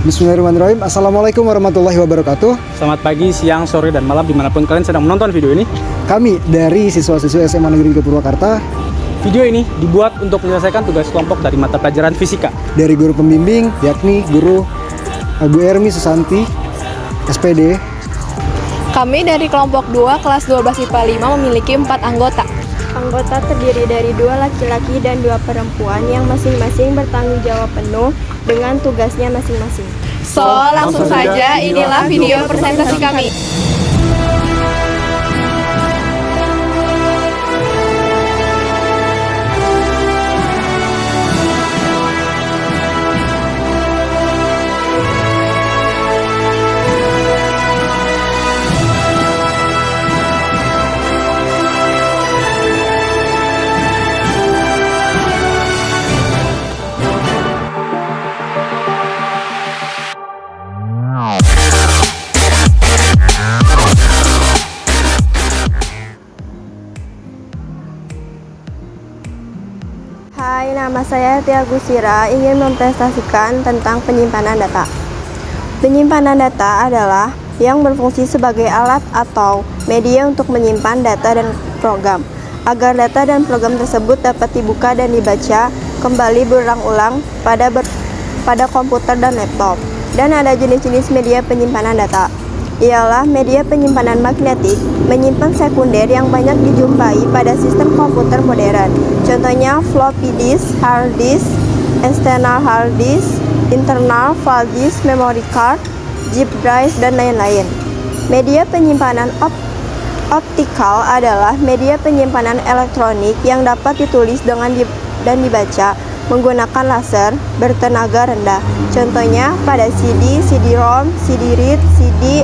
Bismillahirrahmanirrahim. Assalamualaikum warahmatullahi wabarakatuh. Selamat pagi, siang, sore, dan malam dimanapun kalian sedang menonton video ini. Kami dari siswa-siswa SMA Negeri 3 Purwakarta. Video ini dibuat untuk menyelesaikan tugas kelompok dari mata pelajaran fisika Dari guru pembimbing, yakni guru Bu Ermi Susanti, SPD. Kami dari kelompok 2 kelas 12 IPA 5 memiliki 4 anggota. Anggota terdiri dari 2 laki-laki dan 2 perempuan yang masing-masing bertanggung jawab penuh dengan tugasnya masing-masing. So, langsung saja inilah video presentasi kami. Hai, nama saya Tia Gusira, ingin mempresentasikan tentang penyimpanan data. Penyimpanan data adalah yang berfungsi sebagai alat atau media untuk menyimpan data dan program, agar data dan program tersebut dapat dibuka dan dibaca kembali berulang-ulang pada komputer dan laptop. Dan ada jenis-jenis media penyimpanan data. Ialah media penyimpanan magnetik, menyimpan sekunder yang banyak dijumpai pada sistem komputer modern. Contohnya floppy disk, hard disk, external hard disk, internal flash disk, memory card, zip drive, dan lain-lain. Media penyimpanan optikal adalah media penyimpanan elektronik yang dapat ditulis dan dibaca menggunakan laser bertenaga rendah. Contohnya pada CD, CD-ROM, CD-read, CD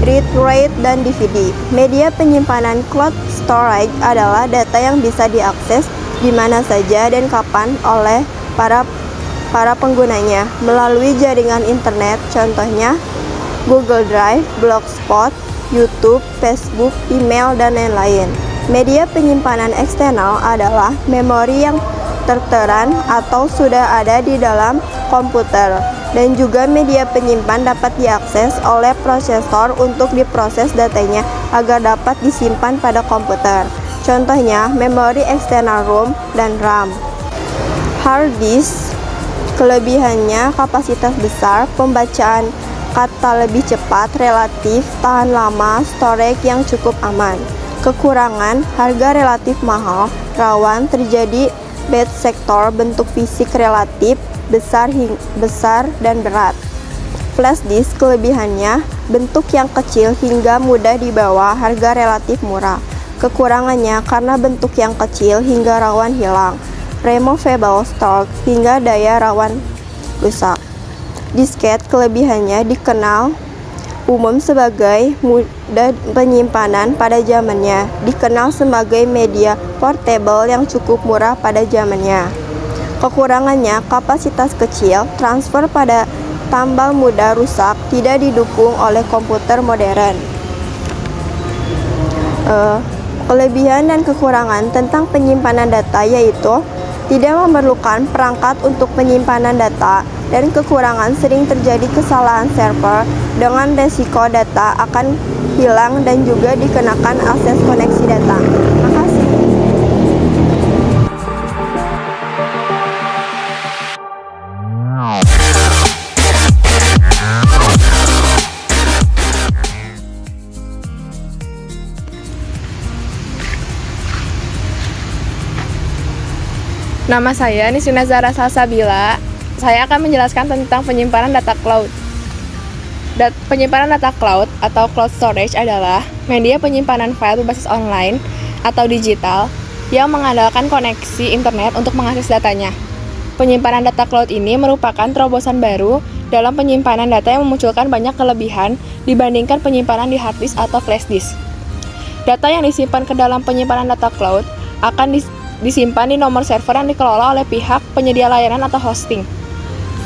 read-write, dan DVD. Media penyimpanan cloud storage adalah data yang bisa diakses di mana saja dan kapan oleh para penggunanya melalui jaringan internet, contohnya Google Drive, Blogspot, YouTube, Facebook, email, dan lain-lain. Media penyimpanan eksternal adalah memori yang terteran atau sudah ada di dalam komputer, dan juga media penyimpan dapat diakses oleh prosesor untuk diproses datanya agar dapat disimpan pada komputer. Contohnya memori eksternal ROM dan RAM. Hard disk kelebihannya kapasitas besar, pembacaan kata lebih cepat, relatif tahan lama, storage yang cukup aman. Kekurangan, harga relatif mahal, rawan terjadi bad sector, bentuk fisik relatif besar dan berat. Flash disk kelebihannya bentuk yang kecil hingga mudah dibawa, harga relatif murah. Kekurangannya karena bentuk yang kecil hingga rawan hilang, removable storage hingga daya rawan rusak. Disket kelebihannya dikenal umum sebagai mudah penyimpanan pada zamannya, dikenal sebagai media portable yang cukup murah pada zamannya. Kekurangannya kapasitas kecil, transfer pada tambal mudah rusak, tidak didukung oleh komputer modern. Kelebihan dan kekurangan tentang penyimpanan data yaitu tidak memerlukan perangkat untuk penyimpanan data, dan kekurangan sering terjadi kesalahan server dengan resiko data akan hilang dan juga dikenakan akses koneksi data. Makasih. Nama saya Nisina Zara Salsabila. Saya akan menjelaskan tentang penyimpanan data cloud. Penyimpanan data cloud atau cloud storage adalah media penyimpanan file berbasis online atau digital yang mengandalkan koneksi internet untuk mengakses datanya. Penyimpanan data cloud ini merupakan terobosan baru dalam penyimpanan data yang memunculkan banyak kelebihan dibandingkan penyimpanan di hard disk atau flash disk. Data yang disimpan ke dalam penyimpanan data cloud akan disimpan di nomor server yang dikelola oleh pihak penyedia layanan atau hosting.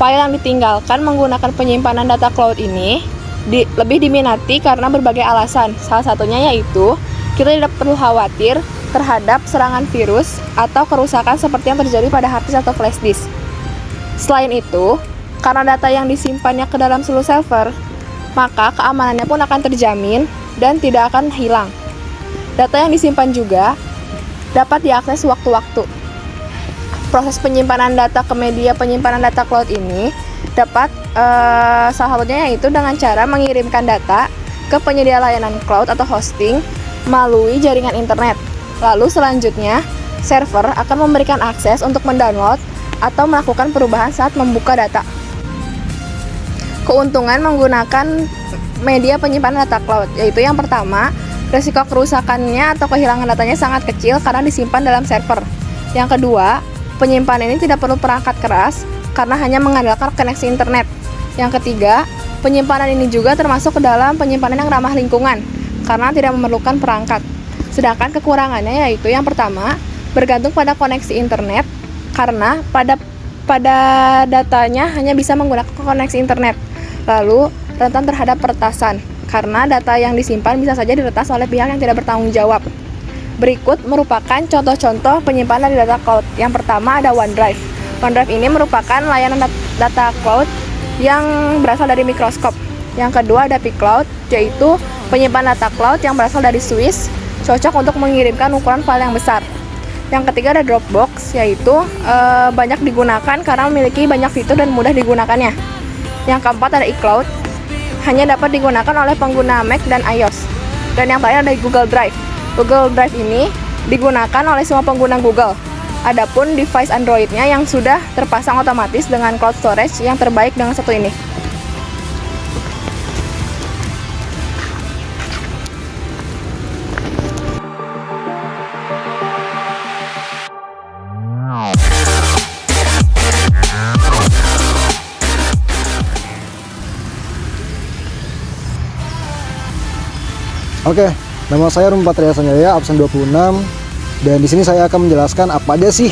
File yang ditinggalkan menggunakan penyimpanan data cloud ini lebih diminati karena berbagai alasan. Salah satunya yaitu kita tidak perlu khawatir terhadap serangan virus atau kerusakan seperti yang terjadi pada hard disk atau flash disk. Selain itu, Karena data yang disimpannya ke dalam seluruh server, maka keamanannya pun akan terjamin dan tidak akan hilang. Data yang disimpan juga dapat diakses waktu-waktu. Proses penyimpanan data ke media penyimpanan data cloud ini dapat salah satunya yaitu dengan cara mengirimkan data ke penyedia layanan cloud atau hosting melalui jaringan internet. Lalu selanjutnya, server akan memberikan akses untuk mendownload atau melakukan perubahan saat membuka data. Keuntungan menggunakan media penyimpanan data cloud, yaitu yang pertama, risiko kerusakannya atau kehilangan datanya sangat kecil karena disimpan dalam server. Yang kedua, penyimpanan ini tidak perlu perangkat keras karena hanya mengandalkan koneksi internet. Yang ketiga, penyimpanan ini juga termasuk ke dalam penyimpanan yang ramah lingkungan karena tidak memerlukan perangkat. Sedangkan kekurangannya yaitu yang pertama, bergantung pada koneksi internet karena pada datanya hanya bisa menggunakan koneksi internet. Lalu, rentan terhadap peretasan karena data yang disimpan bisa saja diretas oleh pihak yang tidak bertanggung jawab. Berikut merupakan contoh-contoh penyimpanan di data cloud. Yang pertama ada OneDrive. OneDrive ini merupakan layanan data cloud yang berasal dari Microsoft. Yang kedua ada pCloud, yaitu penyimpanan data cloud yang berasal dari Swiss, cocok untuk mengirimkan ukuran file yang besar. Yang ketiga ada Dropbox, yaitu banyak digunakan karena memiliki banyak fitur dan mudah digunakannya. Yang keempat ada iCloud, hanya dapat digunakan oleh pengguna Mac dan iOS. Dan yang terakhir ada Google Drive. Google Drive ini digunakan oleh semua pengguna Google. Adapun device Android-nya yang sudah terpasang otomatis dengan cloud storage yang terbaik dengan satu ini. Oke, nama saya Rum Patria Sanjaya, absen 26. Dan di sini saya akan menjelaskan apa aja sih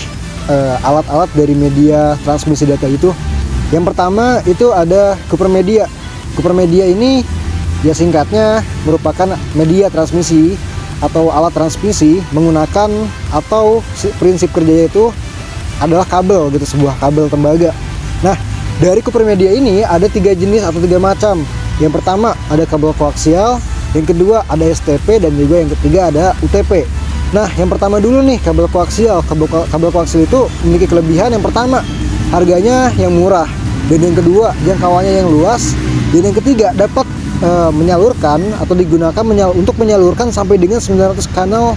alat-alat dari media transmisi data itu. Yang pertama itu ada Cooper Media. Cooper Media ini ya singkatnya merupakan media transmisi atau alat transmisi menggunakan atau prinsip kerjanya itu adalah kabel gitu, sebuah kabel tembaga. Nah, dari Cooper Media ini ada 3 jenis atau 3 macam. Yang pertama ada kabel koaksial, yang kedua ada STP, dan juga yang ketiga ada UTP. Nah, yang pertama dulu nih kabel koaksial. Kabel koaksial itu memiliki kelebihan yang pertama, harganya yang murah, dan yang kedua jangkauannya yang luas, dan yang ketiga dapat menyalurkan atau digunakan untuk menyalurkan sampai dengan 900 kanal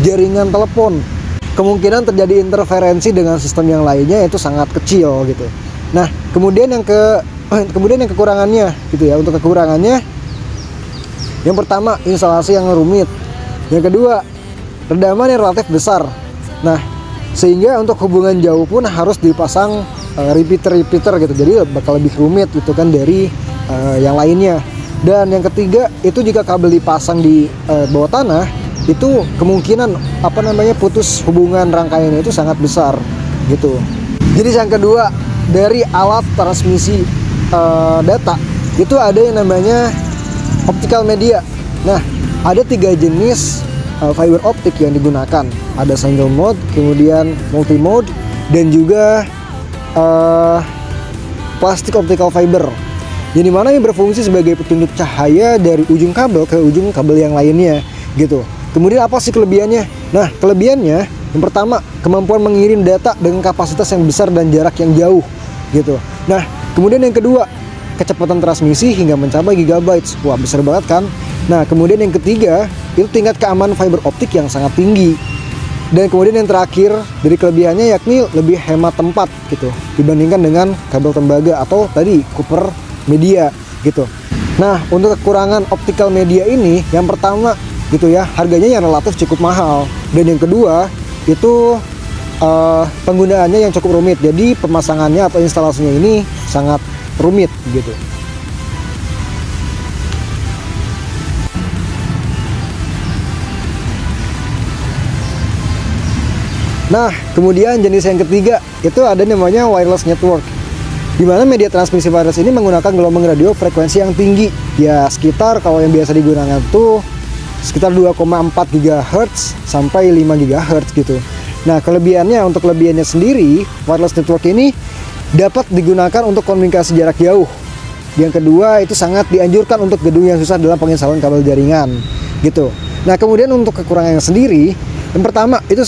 jaringan telepon. Kemungkinan terjadi interferensi dengan sistem yang lainnya itu sangat kecil gitu. Nah, kemudian yang kekurangannya gitu ya. Untuk kekurangannya, yang pertama instalasi yang rumit. Yang kedua, redaman yang relatif besar. Nah, sehingga untuk hubungan jauh pun harus dipasang repeater gitu. Jadi bakal lebih rumit gitu kan dari yang lainnya. Dan yang ketiga, itu jika kabel dipasang di bawah tanah, itu kemungkinan putus hubungan rangkaiannya itu sangat besar gitu. Jadi yang kedua, dari alat transmisi data itu ada yang namanya optical media. Nah, ada 3 jenis fiber optik yang digunakan. Ada single mode, kemudian multi mode, dan juga plastic optical fiber. Yang dimana ini berfungsi sebagai petunjuk cahaya dari ujung kabel ke ujung kabel yang lainnya gitu. Kemudian apa sih kelebihannya? Nah, kelebihannya yang pertama, kemampuan mengirim data dengan kapasitas yang besar dan jarak yang jauh gitu. Nah, kemudian yang kedua, kecepatan transmisi hingga mencapai gigabytes. Wah, besar banget kan? Nah, kemudian yang ketiga, itu tingkat keamanan fiber optik yang sangat tinggi. Dan kemudian yang terakhir, dari kelebihannya yakni lebih hemat tempat gitu dibandingkan dengan kabel tembaga atau tadi Cooper Media gitu. Nah, untuk kekurangan optical media ini, yang pertama gitu ya, harganya yang relatif cukup mahal. Dan yang kedua, itu penggunaannya yang cukup rumit. Jadi pemasangannya atau instalasinya ini sangat rumit gitu. Nah, kemudian jenis yang ketiga itu ada namanya wireless network, di mana media transmisi wireless ini menggunakan gelombang radio frekuensi yang tinggi. Ya, sekitar kalau yang biasa digunakan tuh sekitar 2,4 GHz sampai 5 GHz gitu. Nah, kelebihannya, untuk kelebihannya sendiri, wireless network ini dapat digunakan untuk komunikasi jarak jauh. Yang kedua, itu sangat dianjurkan untuk gedung yang susah dalam penginstalan kabel jaringan gitu. Nah, kemudian untuk kekurangannya sendiri, yang pertama itu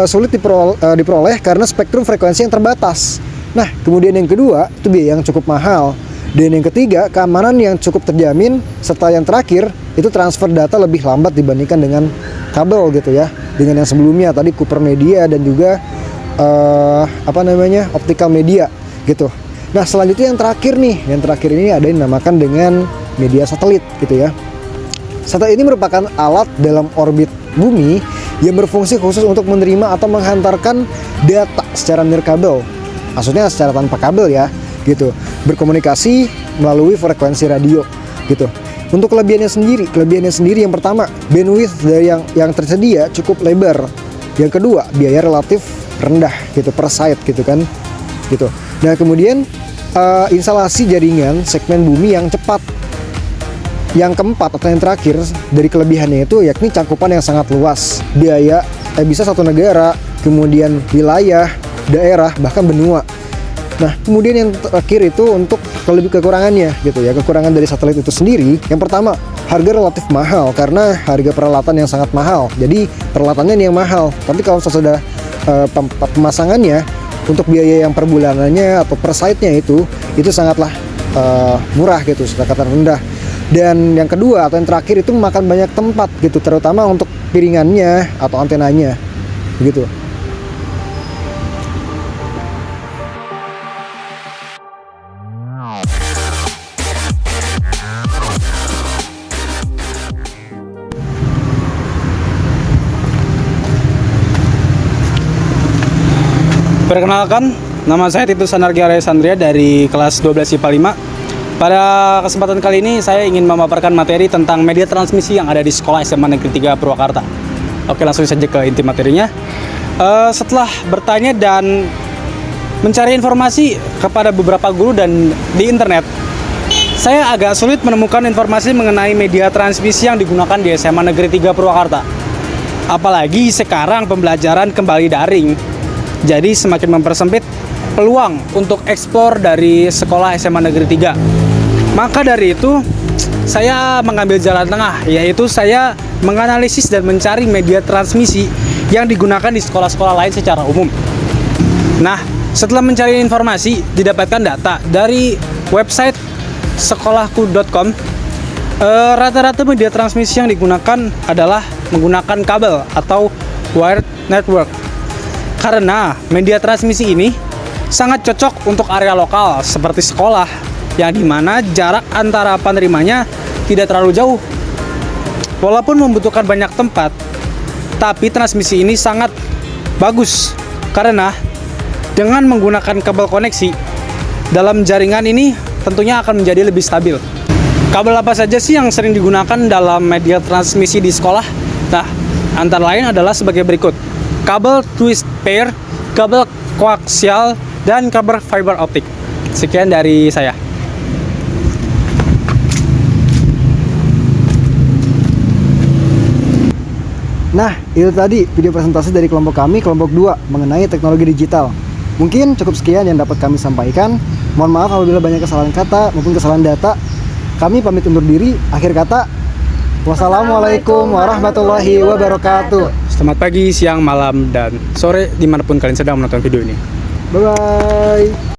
sulit diperoleh karena spektrum frekuensi yang terbatas. Nah, kemudian yang kedua, itu biaya yang cukup mahal. Dan yang ketiga, keamanan yang cukup terjamin. Serta yang terakhir, itu transfer data lebih lambat dibandingkan dengan kabel gitu ya. Dengan yang sebelumnya tadi Cooper Media dan juga optical media gitu. Nah, selanjutnya yang terakhir nih, yang terakhir ini ada yang dinamakan dengan media satelit gitu ya. Satelit ini merupakan alat dalam orbit bumi yang berfungsi khusus untuk menerima atau menghantarkan data secara nirkabel. Maksudnya secara tanpa kabel ya, gitu. Berkomunikasi melalui frekuensi radio, gitu. Untuk kelebihannya sendiri yang pertama, bandwidth dari yang tersedia cukup lebar. Yang kedua, biaya relatif rendah gitu per site gitu kan. Gitu. Nah, kemudian instalasi jaringan segmen bumi yang cepat. Yang keempat atau yang terakhir dari kelebihannya itu yakni cakupan yang sangat luas. Biaya bisa satu negara, kemudian wilayah, daerah, bahkan benua. Nah, kemudian yang terakhir itu untuk kekurangannya gitu ya. Kekurangan dari satelit itu sendiri, yang pertama, harga relatif mahal karena harga peralatan yang sangat mahal. Jadi peralatannya yang mahal. Tapi kalau sudah pemasangannya untuk biaya yang per bulanannya atau per site-nya itu sangatlah murah gitu, kata rendah. Dan yang kedua atau yang terakhir itu memakan banyak tempat gitu, terutama untuk piringannya atau antenanya begitu. Perkenalkan, nama saya Titus Sanargi Alessandria dari kelas 12 IPA 5. Pada kesempatan kali ini saya ingin memaparkan materi tentang media transmisi yang ada di Sekolah SMA Negeri 3 Purwakarta. Oke, langsung saja ke inti materinya. Setelah bertanya dan mencari informasi kepada beberapa guru dan di internet, saya agak sulit menemukan informasi mengenai media transmisi yang digunakan di SMA Negeri 3 Purwakarta. Apalagi sekarang pembelajaran kembali daring. Jadi semakin mempersempit peluang untuk eksplor dari sekolah SMA Negeri 3. Maka dari itu, saya mengambil jalan tengah, yaitu saya menganalisis dan mencari media transmisi yang digunakan di sekolah-sekolah lain secara umum. Nah, setelah mencari informasi, didapatkan data dari website sekolahku.com. Rata-rata media transmisi yang digunakan adalah menggunakan kabel atau wired network. Karena media transmisi ini sangat cocok untuk area lokal seperti sekolah, yang dimana jarak antara penerimanya tidak terlalu jauh. Walaupun membutuhkan banyak tempat, tapi transmisi ini sangat bagus karena dengan menggunakan kabel koneksi dalam jaringan ini tentunya akan menjadi lebih stabil. Kabel apa saja sih yang sering digunakan dalam media transmisi di sekolah? Nah, antara lain adalah sebagai berikut: kabel twist pair, kabel koaksial, dan kabel fiber optik. Sekian dari saya. Nah, itu tadi video presentasi dari kelompok kami, kelompok 2, mengenai teknologi digital. Mungkin cukup sekian yang dapat kami sampaikan. Mohon maaf apabila banyak kesalahan kata maupun kesalahan data. Kami pamit undur diri. Akhir kata, wassalamualaikum warahmatullahi wabarakatuh. Selamat pagi, siang, malam, dan sore dimanapun kalian sedang menonton video ini. Bye-bye.